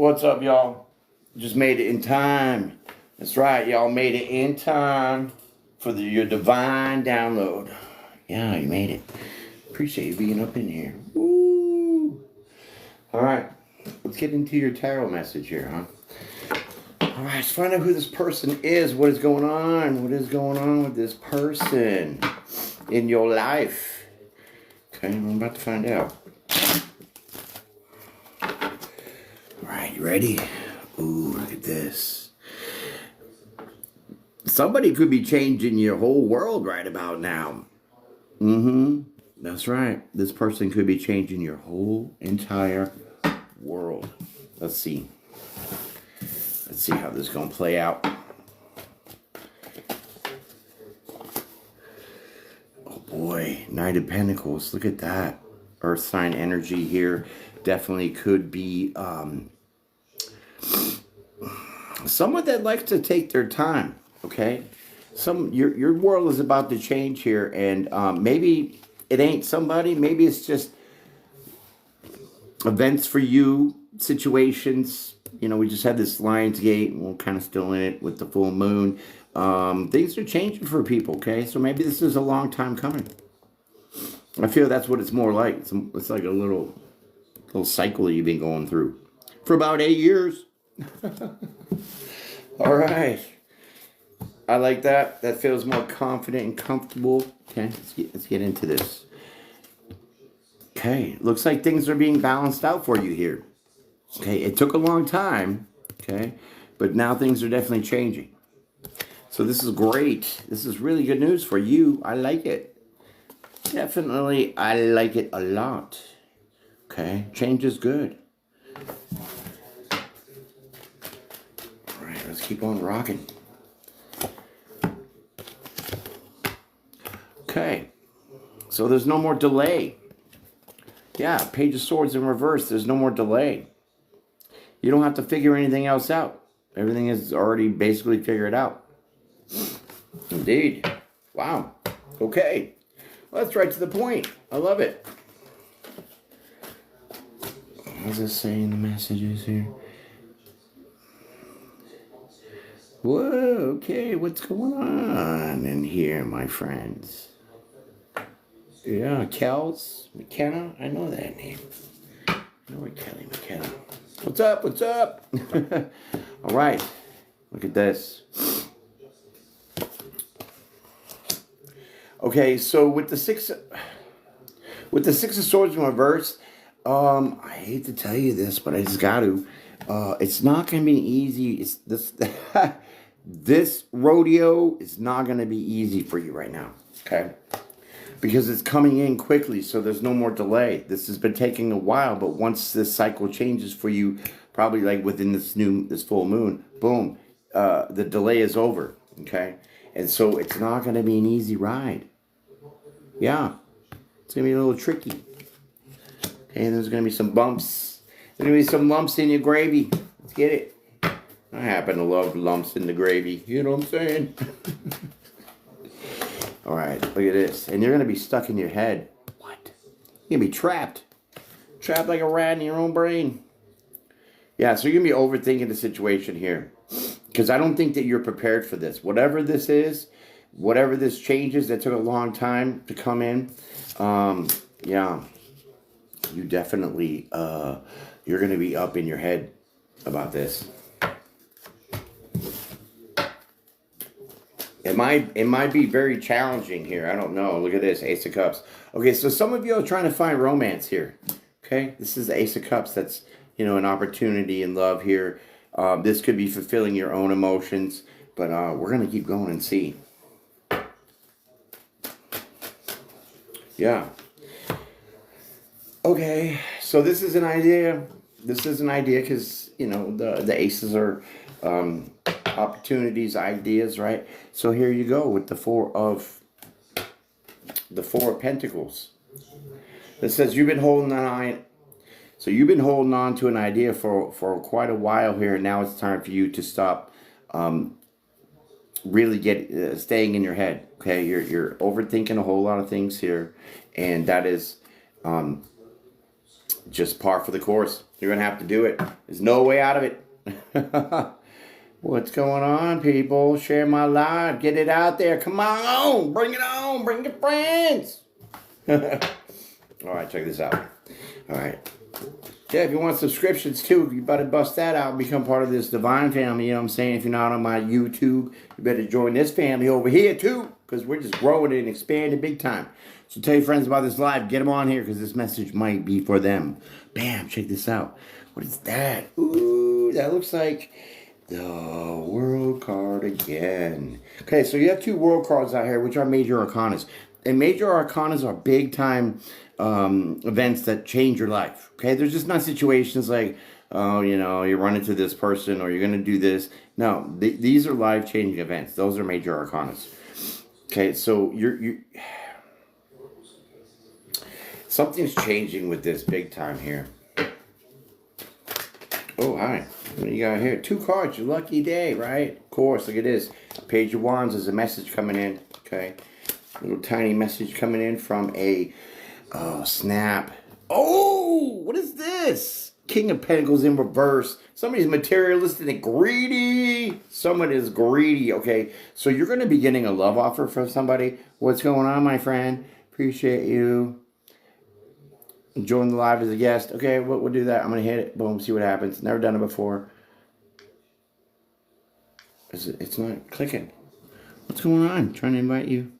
What's up, y'all? Just made it in time. That's right, y'all made it in time for your divine download. Yeah, you made it. Appreciate you being up in here. Woo! All right, let's get into your tarot message here, huh? All right, let's find out who this person is. What is going on? What is going on with this person in your life? Okay, I'm about to find out. All right, you ready? Ooh, look at this. Somebody could be changing your whole world right about now. That's right. This person could be changing your whole entire world. Let's see. Let's see how this is going to play out. Oh boy, Knight of Pentacles. Look at that. Earth sign energy here. Definitely could be someone that likes to take their time. Okay, your world is about to change here, and maybe it ain't somebody. Maybe it's just events for you, situations. You know, we just had this Lion's Gate, and we're kind of still in it with the full moon. Things are changing for people. Okay, so maybe this is a long time coming. I feel that's what it's more like. It's like a little cycle that you've been going through for about 8 years. All right. I like that. That feels more confident and comfortable. Okay, let's get into this. Okay, looks like things are being balanced out for you here. Okay, it took a long time. Okay, but now things are definitely changing. So this is great. This is really good news for you. I like it. Definitely, I like it a lot. Okay, change is good. All right, let's keep on rocking. Okay, so there's no more delay. Yeah, Page of Swords in reverse. There's no more delay. You don't have to figure anything else out. Everything is already basically figured out. Indeed. Wow. Okay. Well, that's right to the point. I love it. What does it say in the messages here? Whoa, okay. What's going on in here, my friends? Yeah, Kels McKenna. I know that name. I know Kelly McKenna. What's up? What's up? All right. Look at this. Okay, so with the six of Swords in reverse, I hate to tell you this, but I just got to. It's not going to be easy. It's this this rodeo is not going to be easy for you right now. Okay. Because it's coming in quickly, so there's no more delay. This has been taking a while, but once this cycle changes for you, probably like within this full moon, boom, the delay is over, okay? And so it's not going to be an easy ride. Yeah, it's going to be a little tricky. Okay, there's going to be some bumps. There's going to be some lumps in your gravy. Let's get it. I happen to love lumps in the gravy. You know what I'm saying? All right, look at this. And you're going to be stuck in your head. What? You're going to be trapped. Trapped like a rat in your own brain. Yeah, so you're going to be overthinking the situation here. Because I don't think that you're prepared for this. Whatever this is, whatever this changes that took a long time to come in, yeah, you definitely, you're going to be up in your head about this. It might be very challenging here. I don't know. Look at this, Ace of Cups. Okay, so some of you are trying to find romance here. Okay, this is the Ace of Cups. That's, you know, an opportunity in love here. This could be fulfilling your own emotions, but we're going to keep going and see. Yeah. Okay, so this is an idea. This is an idea because, you know, the aces are opportunities, ideas, right? So here you go with the Four of Pentacles. It says you've been holding on. So you've been holding on to an idea for quite a while here. Now it's time for you to stop really staying in your head. Okay, you're overthinking a whole lot of things here, and that is Just par for the course. You're going to have to do it. There's no way out of it. What's going on, people? Share my live. Get it out there. Come on. Bring it on. Bring your friends. All right, check this out. All right. Yeah, if you want subscriptions too, you better bust that out and become part of this divine family. You know what I'm saying? If you're not on my YouTube, you better join this family over here too, because we're just growing and expanding big time. So tell your friends about this live. Get them on here because this message might be for them. Bam, check this out. What is that? Ooh, that looks like the World card again. Okay, so you have 2 World cards out here, which are major arcanas. And major arcanas are big time events that change your life. Okay, there's just not situations like, oh, you know, you run into this person or you're going to do this. No, these are life changing events. Those are major arcanas. Okay, so you're something's changing with this big time here. Oh, hi. What do you got here? 2 cards. Your lucky day, right? Of course. Look at this. Page of Wands. There's a message coming in. Okay. Little tiny message coming in from a... Oh, snap. Oh, what is this? King of Pentacles in reverse. Somebody's materialistic and greedy. Someone is greedy. Okay. So you're going to be getting a love offer from somebody. What's going on, my friend? Appreciate you. Join the live as a guest. Okay, we'll do that. I'm going to hit it. Boom, see what happens. Never done it before. It's not clicking. What's going on? I'm trying to invite you.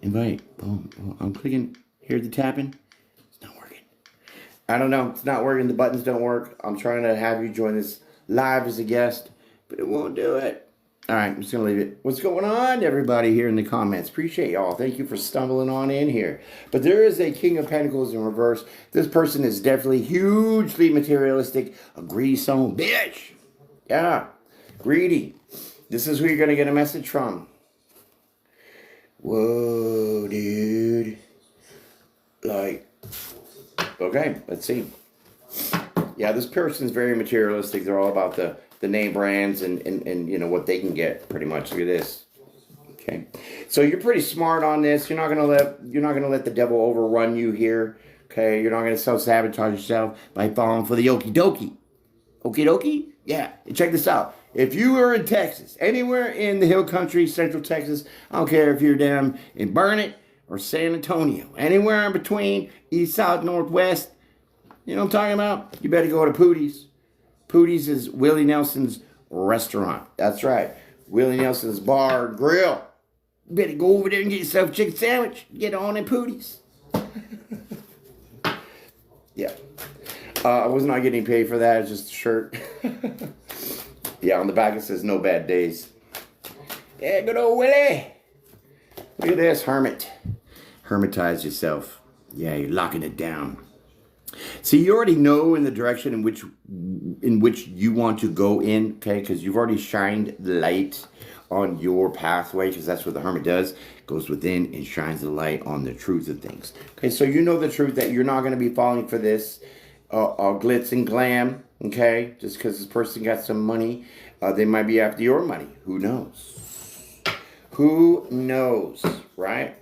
Invite. Boom. I'm clicking. Hear the tapping. It's not working. I don't know. It's not working. The buttons don't work. I'm trying to have you join this live as a guest, but it won't do it. All right, I'm just going to leave it. What's going on, everybody, here in the comments? Appreciate y'all. Thank you for stumbling on in here. But there is a King of Pentacles in reverse. This person is definitely hugely materialistic. A greedy son of a bitch. Yeah, greedy. This is who you're going to get a message from. Whoa, dude. Like, okay, let's see. Yeah, this person's very materialistic. They're all about the name brands and you know what they can get pretty much. Look at this. Okay. So you're pretty smart on this. You're not gonna let the devil overrun you here. Okay, you're not gonna self-sabotage yourself by falling for the okie dokie. Okie dokie? Yeah. And check this out. If you are in Texas, anywhere in the hill country, central Texas, I don't care if you're down in Burnet or San Antonio, anywhere in between, east, south, northwest, you know what I'm talking about? You better go to Pootie's. Pootie's is Willie Nelson's restaurant. That's right. Willie Nelson's bar and grill. You better go over there and get yourself a chicken sandwich. Get on at Pootie's. Yeah. I was not getting paid for that. It's just a shirt. Yeah, on the back it says no bad days. Yeah, good old Willie. Look at this, hermit. Hermitize yourself. Yeah, you're locking it down. See, you already know in the direction in which you want to go in, okay? Because you've already shined the light on your pathway, because that's what the hermit does. Goes within and shines the light on the truth of things. Okay, so you know the truth that you're not going to be falling for this glitz and glam, okay? Just because this person got some money, they might be after your money. Who knows? Who knows, right?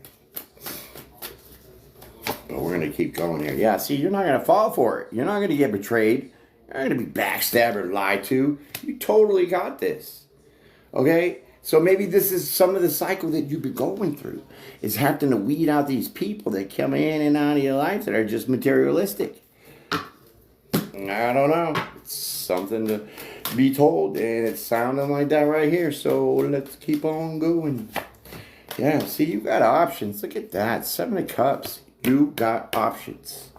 But we're going to keep going here. Yeah, see, you're not going to fall for it. You're not going to get betrayed. You're not going to be backstabbed or lied to. You totally got this. Okay? So maybe this is some of the cycle that you've been going through. Is having to weed out these people that come in and out of your life that are just materialistic. I don't know. It's something to be told, and it's sounding like that right here. So let's keep on going. Yeah, see, you got options. Look at that. 7 of Cups. You got options.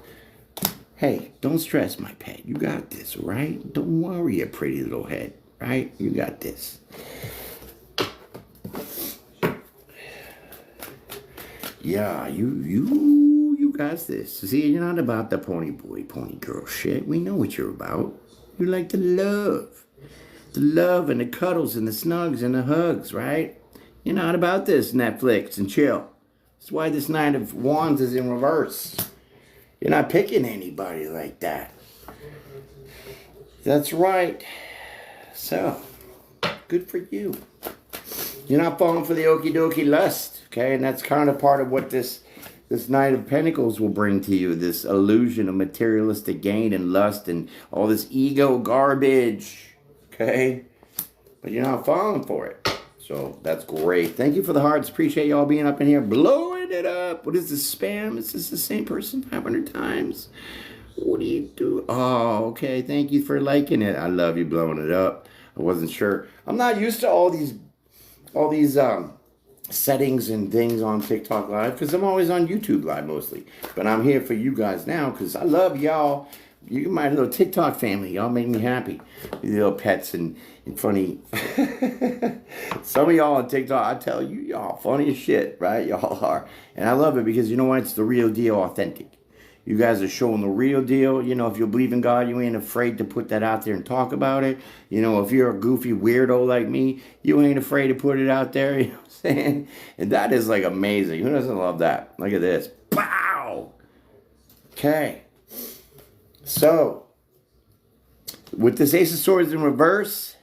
Hey, don't stress, my pet. You got this, right? Don't worry your pretty little head, right? You got this. Yeah, you got this. See, you're not about the pony boy, pony girl shit. We know what you're about. You like the love. The love and the cuddles and the snugs and the hugs, right? You're not about this Netflix and chill. That's why this Knight of Wands is in reverse. You're not picking anybody like that. That's right. So, good for you. You're not falling for the okie dokie lust, okay? And that's kind of part of what this this Knight of Pentacles will bring to you this illusion of materialistic gain and lust and all this ego garbage. Okay? But you're not falling for it. So that's great. Thank you for the hearts. Appreciate y'all being up in here blowing it up. What is this, spam? Is this the same person 500 times? What do you do? Oh, okay. Thank you for liking it. I love you blowing it up. I wasn't sure. I'm not used to all these settings and things on TikTok Live because I'm always on YouTube Live mostly. But I'm here for you guys now because I love y'all. You're my little TikTok family. Y'all make me happy. You little pets and funny. Some of y'all on TikTok, I tell you, y'all funny as shit, right? Y'all are. And I love it because you know what? It's the real deal, authentic. You guys are showing the real deal. You know, if you believe in God, you ain't afraid to put that out there and talk about it. You know, if you're a goofy weirdo like me, you ain't afraid to put it out there. You know what I'm saying? And that is like amazing. Who doesn't love that? Look at this. Pow! Okay. So, with this Ace of Swords in reverse,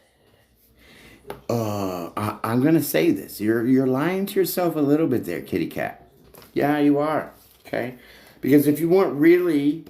I'm going to say this. You're lying to yourself a little bit there, kitty cat. Yeah, you are. Okay? Because if you weren't really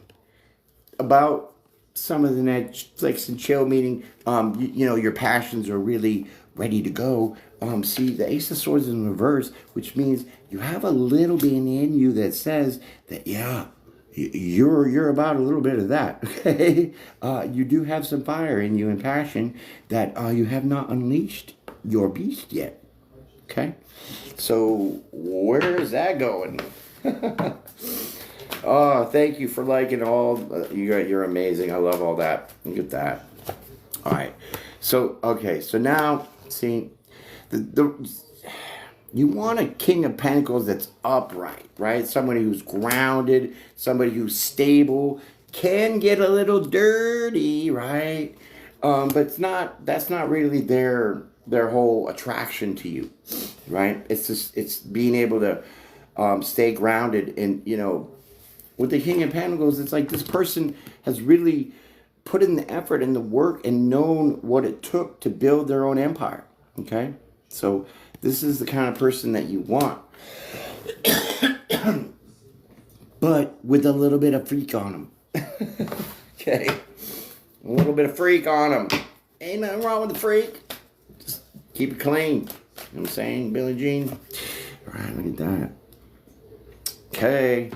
about some of the Netflix and chill meeting, you know, your passions are really ready to go. See, the Ace of Swords in reverse, which means you have a little bit in you that says that, yeah, you're about a little bit of that, okay? You do have some fire in you and passion that you have not unleashed your beast yet, okay? So where is that going? Oh, thank you for liking all. You're amazing. I love all that. Look at that. All right. So, okay. So now, see, you want a King of Pentacles that's upright, right? Somebody who's grounded, somebody who's stable, can get a little dirty, right? But that's not really their whole attraction to you, right? It's being able to stay grounded. And, you know, with the King of Pentacles, it's like this person has really put in the effort and the work and known what it took to build their own empire, okay? So this is the kind of person that you want. But with a little bit of freak on them. Okay? A little bit of freak on them. Ain't nothing wrong with the freak. Just keep it clean. You know what I'm saying, Billie Jean? All right, look at that. Okay.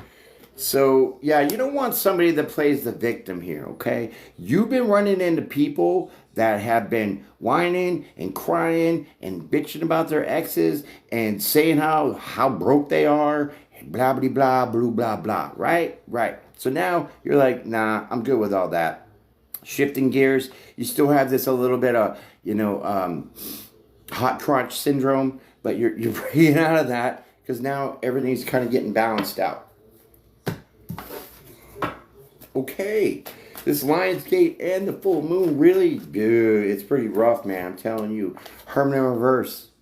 So, yeah, you don't want somebody that plays the victim here, okay? You've been running into people that have been whining and crying and bitching about their exes and saying how broke they are and blah, blah, blah, blah, blah, blah, right? Right. So now you're like, nah, I'm good with all that. Shifting gears. You still have this a little bit of, you know, hot crotch syndrome, but you're breaking out of that because now everything's kind of getting balanced out. Okay, this Lionsgate and the full moon really, dude, it's pretty rough, man. I'm telling you. Hermit in reverse.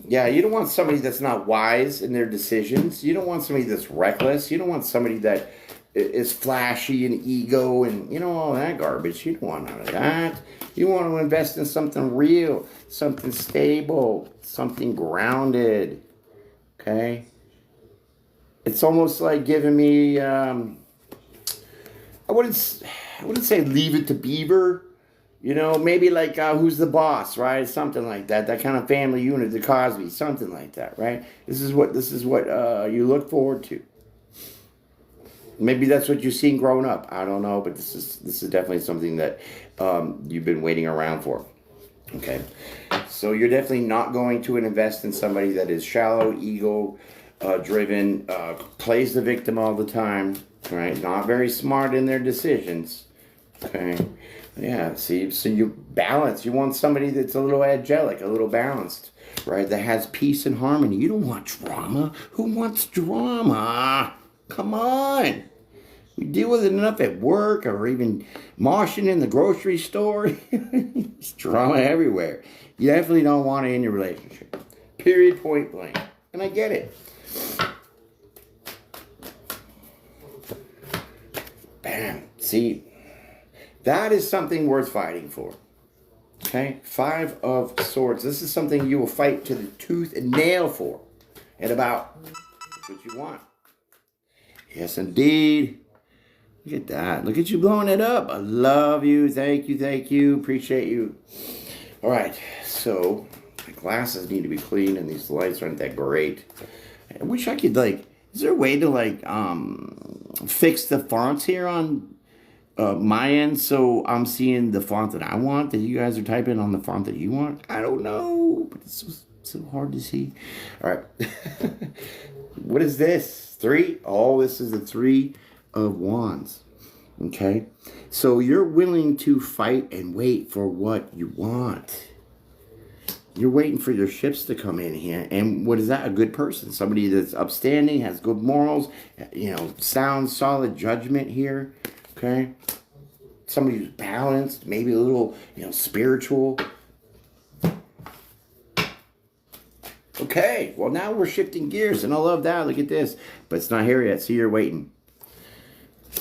Yeah, you don't want somebody that's not wise in their decisions. You don't want somebody that's reckless. You don't want somebody that is flashy and ego and, you know, all that garbage. You don't want none of that. You want to invest in something real, something stable, something grounded. Okay? It's almost like giving me, I wouldn't say Leave It to Beaver, you know, maybe like Who's the Boss, right? Something like that. That kind of family unit, the Cosby, something like that, right? This is what you look forward to. Maybe that's what you've seen growing up. I don't know, but this is definitely something that you've been waiting around for. Okay, so you're definitely not going to invest in somebody that is shallow, ego driven, plays the victim all the time, right? Not very smart in their decisions. Okay, yeah. See, so you balance. You want somebody that's a little angelic, a little balanced, right? That has peace and harmony. You don't want drama. Who wants drama? Come on. We deal with it enough at work or even moshing in the grocery store. It's drama everywhere. You definitely don't want it in your relationship. Period, point blank. And I get it. Bam. See, that is something worth fighting for. Okay? 5 of Swords. This is something you will fight to the tooth and nail for. And about That's what you want. Yes, indeed. Look at that. Look at you blowing it up. I love you. Thank you. Thank you. Appreciate you. All right. So my glasses need to be clean and these lights aren't that great. I wish I could like, is there a way to like fix the fonts here on my end so I'm seeing the font that I want that you guys are typing on the font that you want? I don't know, but it's so hard to see. All right. What is this? 3? Oh, this is the 3 of Wands. Okay. So you're willing to fight and wait for what you want. You're waiting for your ships to come in here. And what is that? A good person. Somebody that's upstanding, has good morals, sound, solid judgment here. Okay. Somebody who's balanced, maybe a little, spiritual. Okay. Well, now we're shifting gears, and I love that. Look at this. But it's not here yet. See, you're waiting.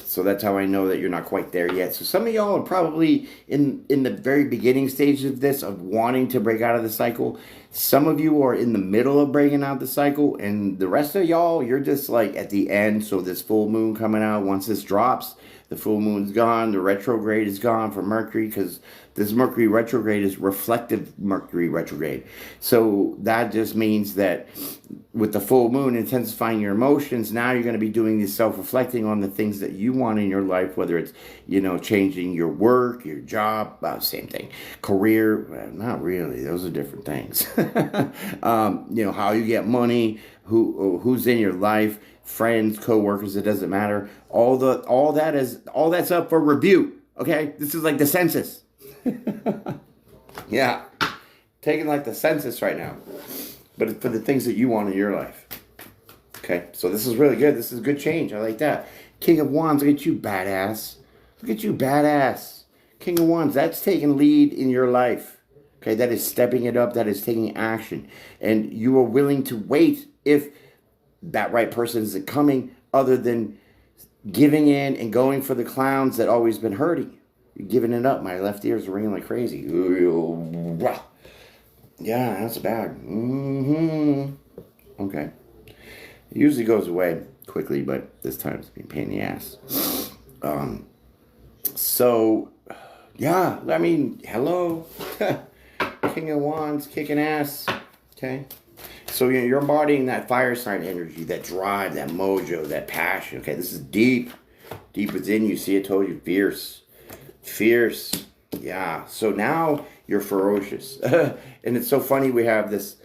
So that's how I know that you're not quite there yet. So some of y'all are probably in the very beginning stages of this, of wanting to break out of the cycle. Some of you are in the middle of breaking out the cycle. And the rest of y'all, you're just like at the end. So this full moon coming out, once this drops, the full moon's gone. The retrograde is gone for Mercury, because this Mercury retrograde is reflective Mercury retrograde. So that just means that with the full moon intensifying your emotions, now you're going to be doing this self-reflecting on the things that you want in your life, whether it's, changing your work, your job, same thing, career, well, not really, those are different things. How you get money, who's in your life, friends, co-workers, it doesn't matter. All that's up for review. Okay, this is like the census. Yeah, taking like the census right now, but for the things that you want in your life. Okay, so this is really good. This is good change. I like that. King of Wands, look at you, badass. Look at you, badass. King of Wands, that's taking lead in your life. Okay, that is stepping it up. That is taking action. And you are willing to wait if that right person isn't coming, other than giving in and going for the clowns that always been hurting. You're giving it up. My left ear's ringing like crazy. Yeah, that's bad. Okay. It usually goes away quickly, but this time it's been a pain in the ass. So, yeah, I mean, hello. King of Wands, kicking ass. Okay. So you're embodying that fire sign energy, that drive, that mojo, that passion. Okay, this is deep within you. See, I told you, fierce. Yeah. So now you're ferocious. And it's so funny we have this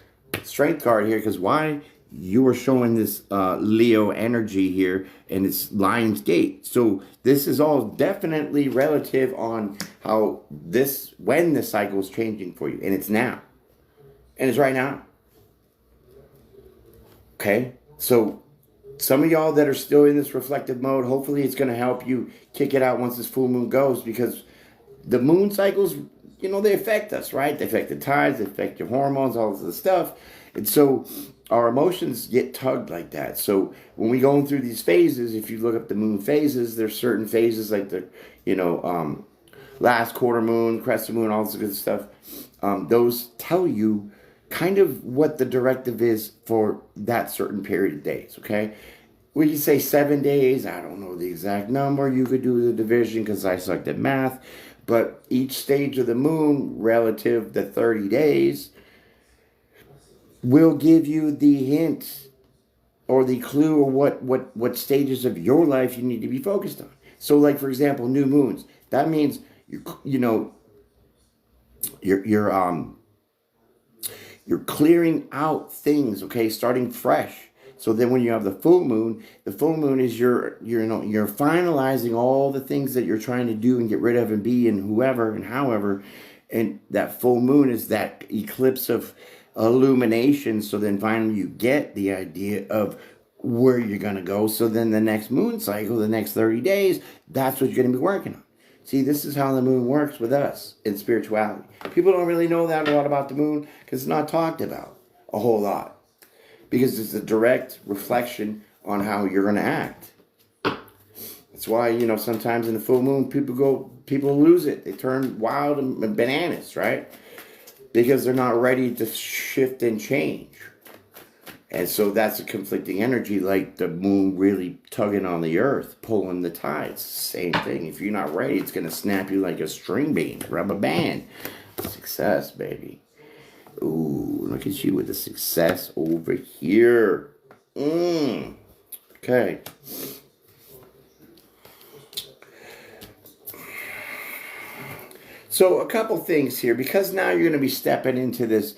strength card here, because why? You are showing this Leo energy here, and it's Lion's Gate. So this is all definitely relative on when the cycle is changing for you. And it's now. And it's right now. Okay? So some of y'all that are still in this reflective mode, hopefully it's going to help you kick it out once this full moon goes, because the moon cycles, they affect us, right? They affect the tides, they affect your hormones, all this stuff. And so our emotions get tugged like that. So when we go through these phases, if you look up the moon phases, there's certain phases like the, last quarter moon, crescent moon, all this good stuff. Those tell you kind of what the directive is for that certain period of days, okay? We can say 7 days. I don't know the exact number. You could do the division because I sucked at math. But each stage of the moon relative to 30 days will give you the hint or the clue or what stages of your life you need to be focused on. So like, for example, new moons. That means, you're clearing out things, okay, starting fresh. So then when you have the full moon is you're finalizing all the things that you're trying to do and get rid of and be and whoever and however. And that full moon is that eclipse of illumination. So then finally you get the idea of where you're going to go. So then the next moon cycle, the next 30 days, that's what you're going to be working on. See, this is how the moon works with us in spirituality. People don't really know that a lot about the moon because it's not talked about a whole lot. Because it's a direct reflection on how you're going to act. That's why, sometimes in the full moon, people lose it. They turn wild and bananas, right? Because they're not ready to shift and change. And so that's a conflicting energy, like the moon really tugging on the earth, pulling the tides. Same thing. If you're not ready, it's going to snap you like a string bean, rubber band. Success, baby. Ooh, look at you with the success over here. Okay. So a couple things here, because now you're going to be stepping into this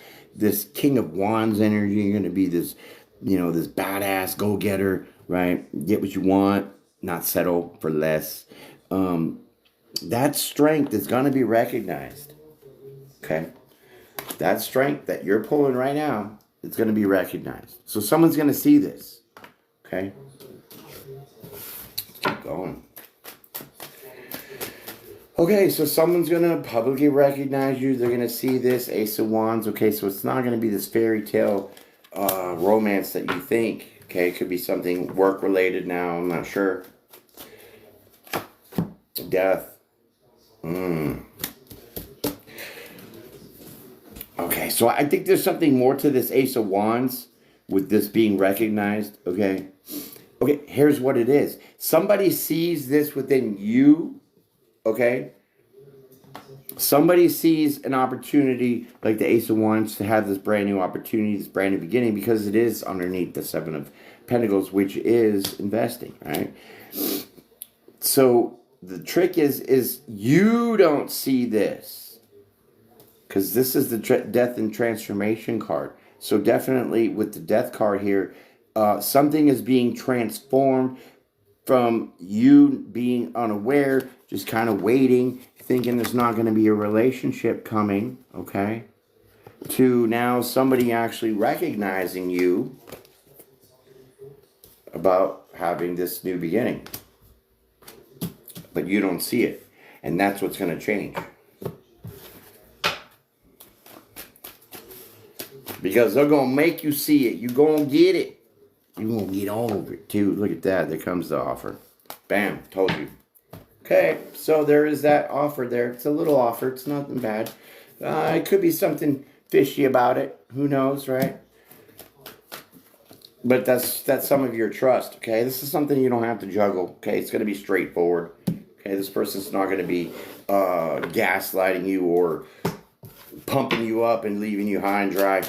King of Wands energy. You're going to be this, this badass go-getter, right? Get what you want, not settle for less. That strength is going to be recognized. Okay? That strength that you're pulling right now is going to be recognized. So someone's going to see this. Okay? Let's keep going. Okay, so someone's going to publicly recognize you. They're going to see this Ace of Wands. Okay, so it's not going to be this fairy tale romance that you think. Okay, it could be something work-related now. I'm not sure. Death. Okay, so I think there's something more to this Ace of Wands with this being recognized. Okay, here's what it is. Somebody sees this within you. Okay? Somebody sees an opportunity like the Ace of Wands to have this brand new opportunity, this brand new beginning, because it is underneath the Seven of Pentacles, which is investing, right? So the trick is you don't see this, because this is the death and transformation card. So definitely with the death card here, something is being transformed from you being unaware, just kind of waiting, thinking there's not going to be a relationship coming, okay, to now somebody actually recognizing you about having this new beginning. But you don't see it. And that's what's going to change. Because they're going to make you see it. You're going to get it. You're going to get all of it, too. Look at that. There comes the offer. Bam. Told you. Okay. So there is that offer there. It's a little offer. It's nothing bad. It could be something fishy about it. Who knows, right? But that's some of your trust, okay? This is something you don't have to juggle, okay? It's going to be straightforward, okay? This person's not going to be gaslighting you or pumping you up and leaving you high and dry.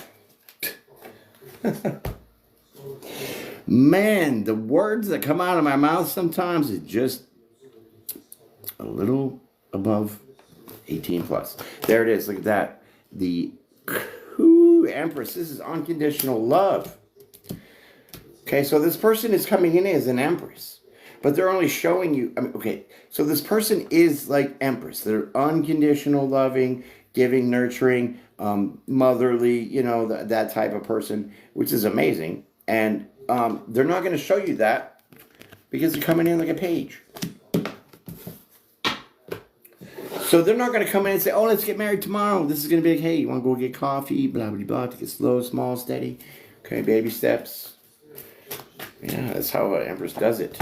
Man, the words that come out of my mouth sometimes is just a little above 18 plus. There it is. Look at that. The Empress. This is unconditional love. Okay, so this person is coming in as an Empress. But they're only showing you... okay, so this person is like Empress. They're unconditional loving, giving, nurturing, motherly, that type of person, which is amazing. And they're not going to show you that because they're coming in like a page. So they're not going to come in and say, oh, let's get married tomorrow. This is going to be like, hey, you want to go get coffee? Blah, blah, blah. Take it slow, small, steady. Okay, baby steps. Yeah, that's how an Empress does it.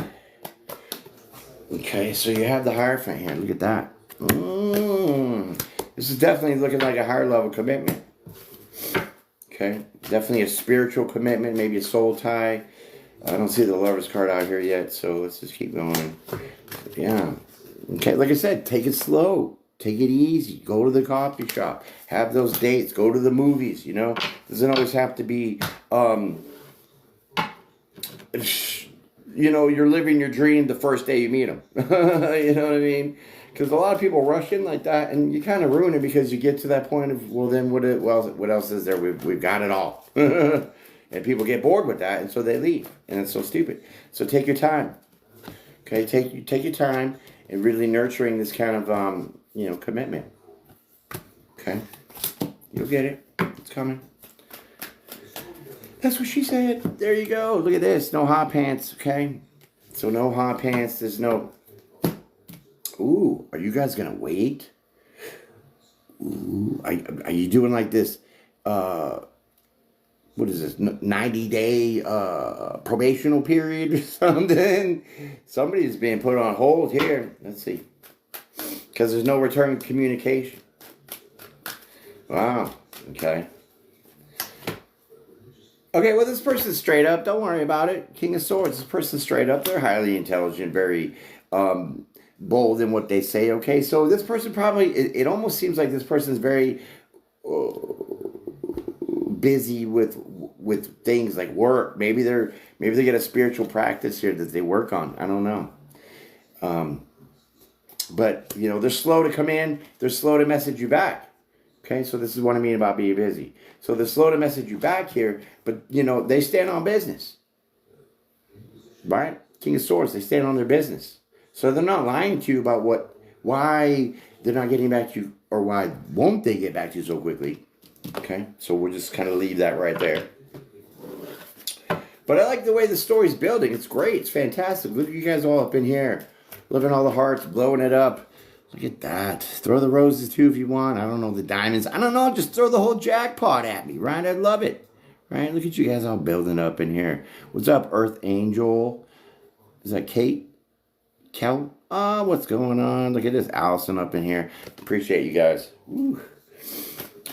Okay, so you have the Hierophant here. Look at that. This is definitely looking like a higher level commitment. Okay, definitely a spiritual commitment, maybe a soul tie. I don't see the Lover's card out here yet, so let's just keep going. Yeah. Okay, like I said, take it slow. Take it easy. Go to the coffee shop. Have those dates. Go to the movies, Doesn't always have to be, you're living your dream the first day you meet them. You know what I mean? Because a lot of people rush in like that, and you kind of ruin it because you get to that point of, well, then what else is there? We've got it all. And people get bored with that, and so they leave. And it's so stupid. So take your time. Okay, take your time in really nurturing this kind of, commitment. Okay? You'll get it. It's coming. That's what she said. There you go. Look at this. No hot pants, okay? So no hot pants. There's no... Ooh, are you guys going to wait? Ooh, are you doing like this, what is this, 90-day probational period or something? Somebody's being put on hold here. Let's see. Because there's no return communication. Wow, okay. Okay, well, this person's straight up. Don't worry about it. King of Swords. This person's straight up. They're highly intelligent, very bold in what they say. Okay, so this person probably, it almost seems like this person's very busy with things like work. Maybe they get a spiritual practice here that they work on. I don't know. But you know, they're slow to come in. They're slow to message you back. Okay, so this is what I mean about being busy. So they're slow to message you back here, but you know, they stand on business. Right? King of Swords, they stand on their business. So they're not lying to you about why they're not getting back to you, or why won't they get back to you so quickly. Okay, so we'll just kind of leave that right there. But I like the way the story's building. It's great. It's fantastic. Look at you guys all up in here. Living all the hearts, blowing it up. Look at that. Throw the roses too if you want. I don't know, the diamonds. I don't know. Just throw the whole jackpot at me, right? I love it. Right? Look at you guys all building up in here. What's up, Earth Angel? Is that Kate? Kel? Oh, what's going on? Look at this Allison up in here. Appreciate you guys. Woo.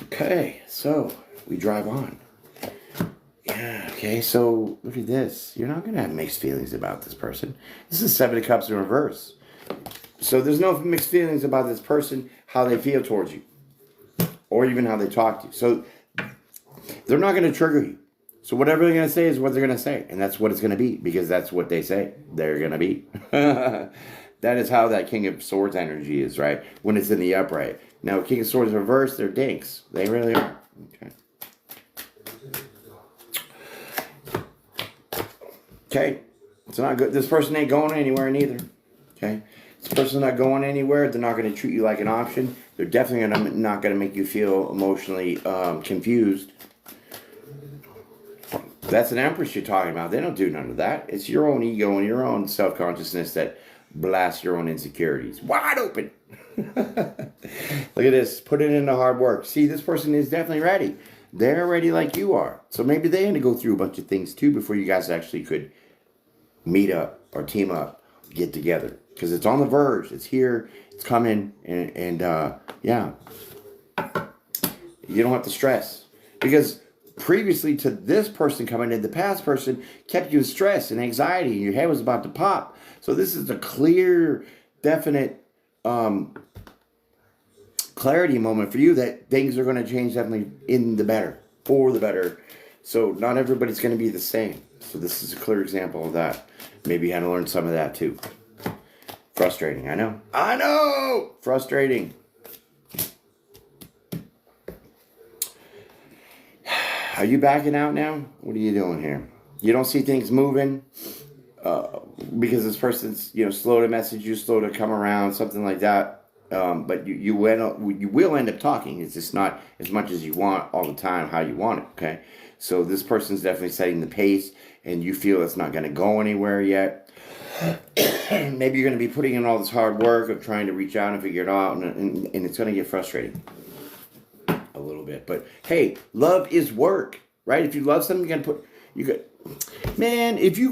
Okay, so we drive on. Yeah, okay, so look at this. You're not going to have mixed feelings about this person. This is Seven of Cups in reverse. So there's no mixed feelings about this person, how they feel towards you, or even how they talk to you. So they're not going to trigger you. So whatever they're going to say is what they're going to say, and that's what it's going to be, because that's what they say they're going to be. That is how that King of Swords energy is, right? When it's in the upright. Now, King of Swords reverse, they're dinks. They really are. Okay. Okay, it's not good. This person ain't going anywhere neither. Okay, this person's not going anywhere. They're not going to treat you like an option. They're definitely not going to make you feel emotionally confused. That's an Empress you're talking about. They don't do none of that. It's your own ego and your own self-consciousness that blasts your own insecurities. Wide open. Look at this. Put it into hard work. See, this person is definitely ready. They're ready like you are. So maybe they had to go through a bunch of things too before you guys actually could meet up or team up, get together. Because it's on the verge. It's here. It's coming. And yeah. You don't have to stress. Because previously to this person coming in, the past person kept you in stress and anxiety. And your head was about to pop. So this is a clear, definite clarity moment for you that things are going to change definitely in the better, for the better. So not everybody's going to be the same. So this is a clear example of that. Maybe you had to learn some of that too. Frustrating, I know. I know! Frustrating. Are you backing out now? What are you doing here? You don't see things moving because this person's, you know, slow to message you, slow to come around, something like that. But you will end up talking. It's just not as much as you want all the time, how you want it, okay? So this person's definitely setting the pace, and you feel it's not going to go anywhere yet. Maybe you're going to be putting in all this hard work of trying to reach out and figure it out, and it's going to get frustrating a little bit. But hey, love is work, right? If you love something, man, if you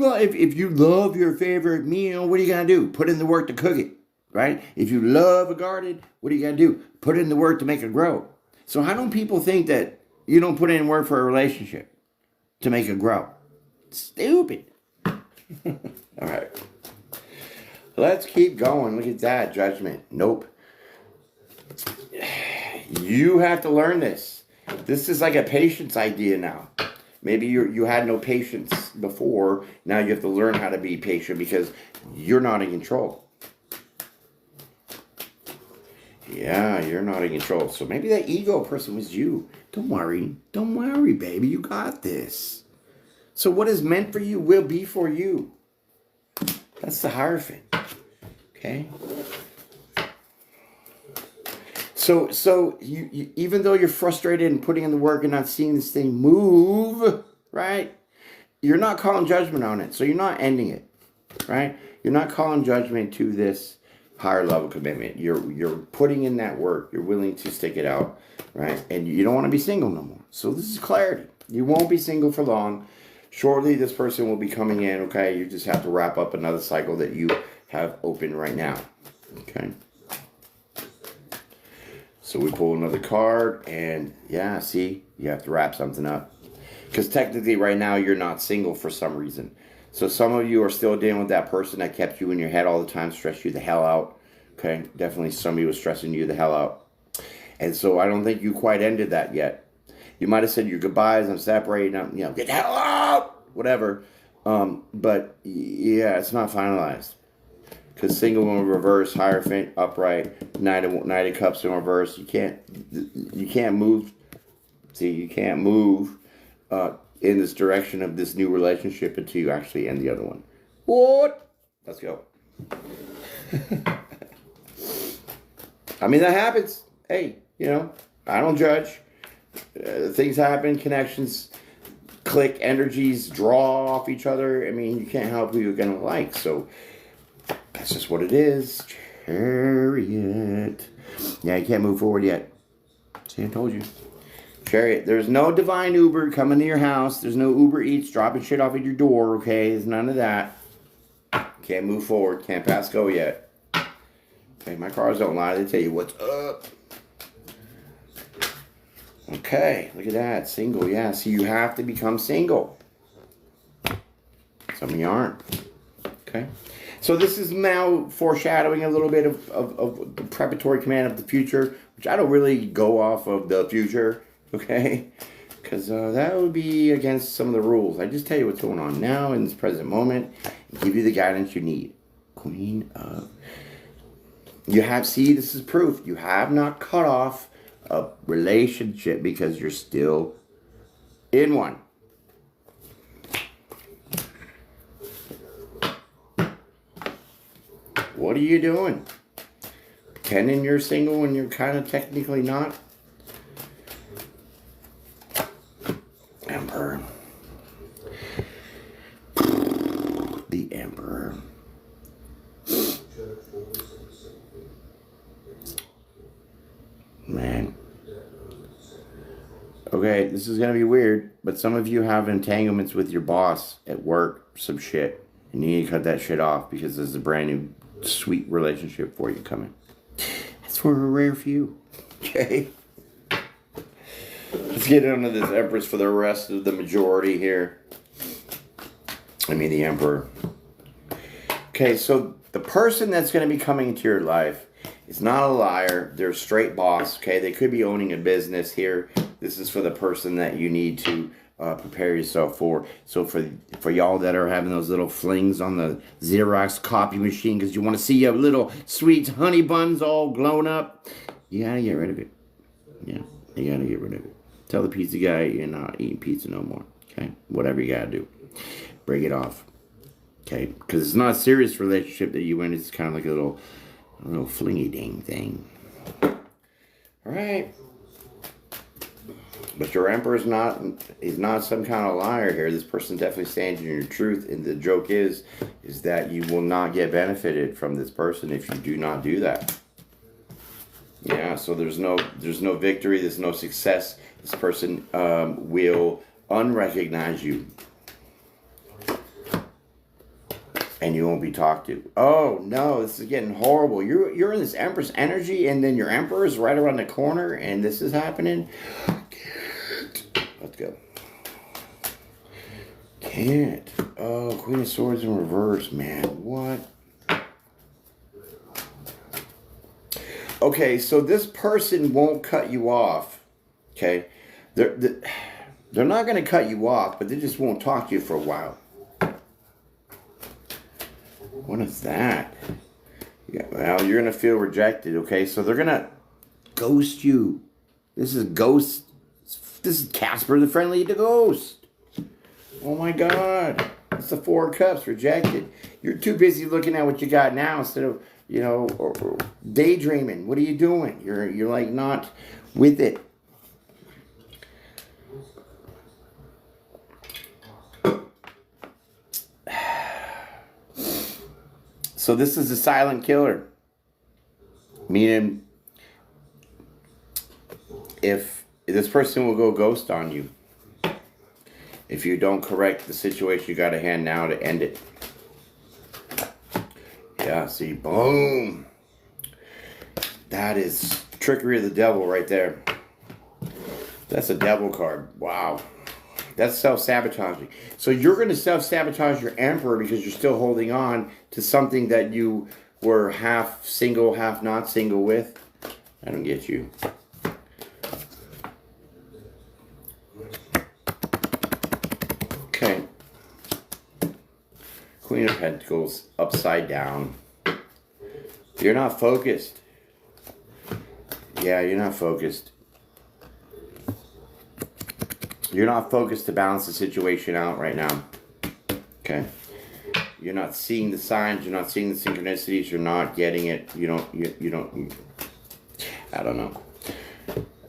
love your favorite meal, what are you going to do? Put in the work to cook it. Right? If you love a garden, what do you got to do? Put in the work to make it grow. So how do people think that you don't put in work for a relationship to make it grow? Stupid. All right. Let's keep going. Look at that. Judgment. Nope. You have to learn this. This is like a patience idea now. Maybe you had no patience before. Now you have to learn how to be patient because you're not in control. Yeah, you're not in control. So maybe that ego person was you. Don't worry. Don't worry, baby. You got this. So what is meant for you will be for you. That's the Hierophant. Okay? So you even though you're frustrated and putting in the work and not seeing this thing move, right? You're not calling judgment on it. So you're not ending it, right? You're not calling judgment to this higher level commitment. You're putting in that work. You're willing to stick it out, right? And you don't want to be single no more. So this is clarity. You won't be single for long. Shortly, this person will be coming in, okay? You just have to wrap up another cycle that you have open right now, okay? So we pull another card, and yeah, see, you have to wrap something up. Because technically right now you're not single for some reason. So some of you are still dealing with that person that kept you in your head all the time, stressed you the hell out. Okay, definitely somebody was stressing you the hell out. And so I don't think you quite ended that yet. You might have said your goodbyes, I'm separating, get the hell out, whatever. But yeah, it's not finalized. Because single in reverse, Hierophant upright, Knight of Cups in reverse. You can't move. See, you can't move in this direction of this new relationship until you actually end the other one. What? Let's go. I mean, that happens. Hey, I don't judge. Things happen, connections click, energies draw off each other. I mean, you can't help who you're going to like. So that's just what it is. Chariot. Yeah, you can't move forward yet. See, I told you. Chariot. There's no divine Uber coming to your house. There's no Uber Eats dropping shit off at your door, okay? There's none of that. Can't move forward. Can't pass go yet. Okay, my cars don't lie. They tell you what's up. Okay, look at that. Single, yeah. So you have to become single. Some of you aren't. Okay. So this is now foreshadowing a little bit of the preparatory command of the future, which I don't really go off of the future, okay? Because that would be against some of the rules. I just tell you what's going on now in this present moment and give you the guidance you need. Queen of... this is proof. You have not cut off a relationship because you're still in one. What are you doing? Pretending you're single when you're kind of technically not? Emperor. The Emperor. Man. Okay, this is going to be weird, but some of you have entanglements with your boss at work, some shit. And you need to cut that shit off because there's a brand new sweet relationship for you coming. That's for a rare few. Okay? Let's get into this Empress for the rest of the majority here. I mean the Emperor. Okay, so the person that's going to be coming into your life is not a liar. They're a straight boss. Okay, they could be owning a business here. This is for the person that you need to prepare yourself for. So for y'all that are having those little flings on the Xerox copy machine because you want to see your little sweet honey buns all blown up, you gotta get rid of it. Yeah, you gotta get rid of it. Tell the pizza guy you're not eating pizza no more. Okay, whatever you gotta do, break it off. Okay, because it's not a serious relationship that you in. It's kind of like a little flingy ding thing. All right. But your Emperor he's not some kind of liar here. This person definitely stands in your truth. And the joke is that you will not get benefited from this person if you do not do that. Yeah, so there's no victory, there's no success. This person will unrecognize you. And you won't be talked to. Oh no, this is getting horrible. You're in this Empress energy, and then your Emperor is right around the corner, and this is happening. Let's go. Can't. Oh, Queen of Swords in reverse, man. What? Okay, so this person won't cut you off. Okay, they're not going to cut you off, but they just won't talk to you for a while. What is that? Yeah, well, you're going to feel rejected, okay? So they're going to ghost you. This is ghost. This is Casper the Friendly Ghost. Oh my God. It's the Four of Cups, rejected. You're too busy looking at what you got now instead of, or daydreaming. What are you doing? You're like not with it. So this is a silent killer. Meaning, if this person will go ghost on you. If you don't correct the situation, you got a hand now to end it. Yeah, see, boom. That is trickery of the devil right there. That's a devil card. Wow. That's self-sabotaging. So you're going to self-sabotage your Emperor because you're still holding on to something that you were half single, half not single with. I don't get you. Okay. Queen of Pentacles upside down. You're not focused. Yeah, you're not focused. You're not focused to balance the situation out right now. Okay. You're not seeing the signs. You're not seeing the synchronicities. You're not getting it. You don't. I don't know.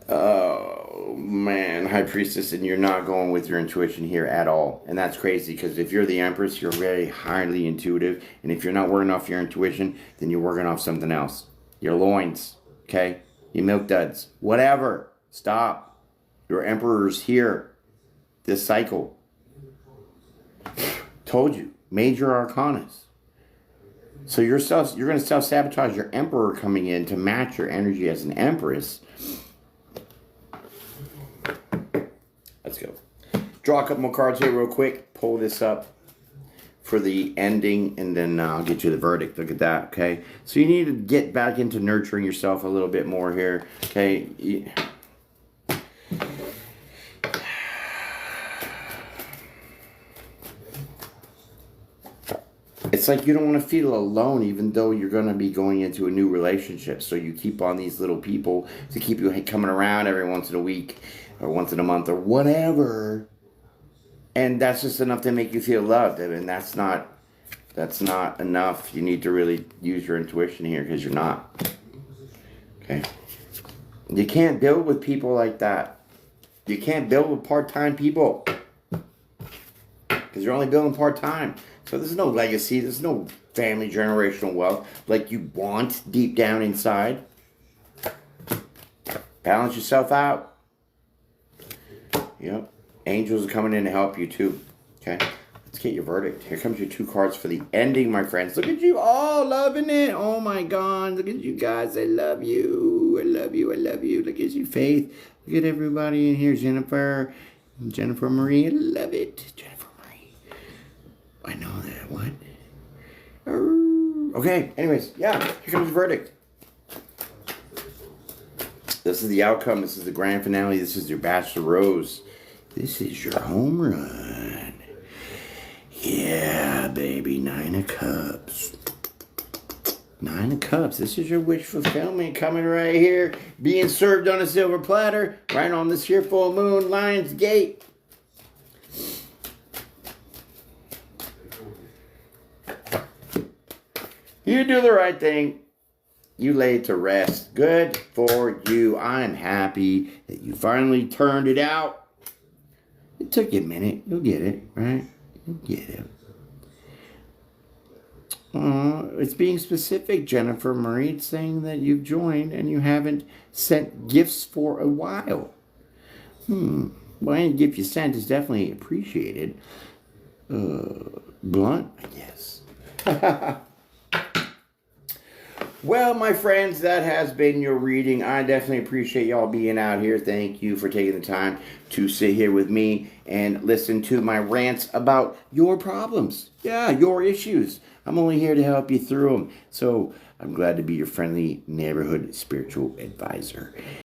Oh, man. High Priestess, and you're not going with your intuition here at all. And that's crazy because if you're the Empress, you're very highly intuitive. And if you're not working off your intuition, then you're working off something else. Your loins. Okay? Your milk duds. Whatever. Stop. Your Emperor's here. This cycle. Told you. Major arcanas. So you're going to self-sabotage your Emperor coming in to match your energy as an Empress. Let's go. Draw a couple more cards here real quick. Pull this up for the ending, and then I'll get you the verdict. Look at that, okay? So you need to get back into nurturing yourself a little bit more here, okay? It's like you don't want to feel alone even though you're going to be going into a new relationship. So you keep on these little people to keep you coming around every once in a week or once in a month or whatever. And that's just enough to make you feel loved. I mean, that's not enough. You need to really use your intuition here because you're not. Okay? You can't build with people like that. You can't build with part-time people because you're only building part-time. So there's no legacy. There's no family generational wealth like you want deep down inside. Balance yourself out. Yep. Angels are coming in to help you too. Okay. Let's get your verdict. Here comes your 2 cards for the ending, my friends. Look at you all loving it. Oh my God. Look at you guys. I love you. I love you. I love you. Look at you, Faith. Look at everybody in here. Jennifer Marie. I love it. Jennifer Marie. I know that. What? Okay. Anyways, yeah. Here comes the verdict. This is the outcome. This is the grand finale. This is your Bachelor Rose. This is your home run. Yeah, baby. 9 of Cups. 9 of Cups. This is your wish fulfillment coming right here. Being served on a silver platter. Right on this here full moon. Lion's Gate. You do the right thing. You laid to rest. Good for you. I'm happy that you finally turned it out. It took you a minute. You'll get it, right? You'll get it. It's being specific, Jennifer Marie. It's saying that you've joined and you haven't sent gifts for a while. Well, any gift you sent is definitely appreciated. Blunt, I guess. Well, my friends, that has been your reading. I definitely appreciate y'all being out here. Thank you for taking the time to sit here with me and listen to my rants about your problems. Yeah, your issues. I'm only here to help you through them. So I'm glad to be your friendly neighborhood spiritual advisor.